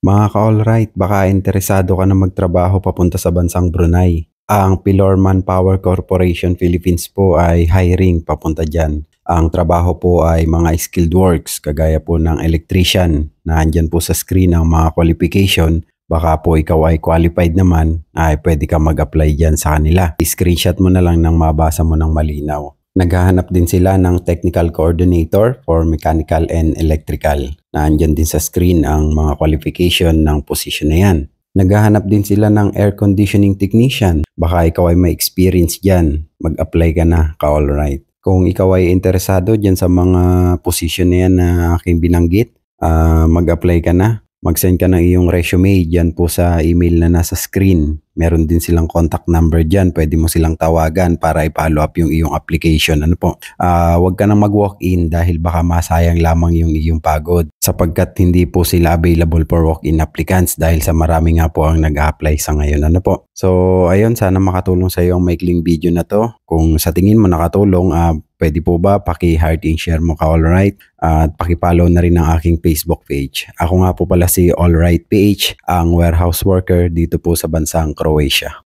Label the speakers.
Speaker 1: Mga ka-alright, baka interesado ka na magtrabaho papunta sa bansang Brunei. Ang Pilor Manpower Corporation Philippines po ay hiring papunta dyan. Ang trabaho po ay mga skilled works, kagaya po ng electrician na andyan po sa screen ang mga qualification. Baka po ikaw ay qualified naman, ay pwede ka mag-apply dyan sa kanila. I-screenshot mo na lang nang mabasa mo ng malinaw. Naghahanap din sila ng technical coordinator for mechanical and electrical. Naandyan din sa screen ang mga qualification ng position na yan. Naghahanap din sila ng air conditioning technician. Baka ikaw ay may experience dyan. Mag-apply ka na, ka-alright. Kung ikaw ay interesado dyan sa mga position na yan na aking binanggit, mag-apply ka na. Mag-send ka ng iyong resume dyan po sa email na nasa screen. Meron din silang contact number dyan. Pwede mo silang tawagan para i-follow up yung iyong application. Ano po? Huwag ka nang mag-walk-in dahil baka masayang lamang yung iyong pagod. Sapagkat hindi po sila available for walk-in applicants dahil sa marami nga po ang nag-apply sa ngayon. Ano po? So, ayun. Sana makatulong sa iyo ang maikling video na to. Kung sa tingin mo nakatulong, pwede po ba paki-heart and share mo ka, alright? At paki-follow na rin ang aking Facebook page. Ako nga po pala si Alright PH, ang warehouse worker dito po sa bansang Croatia.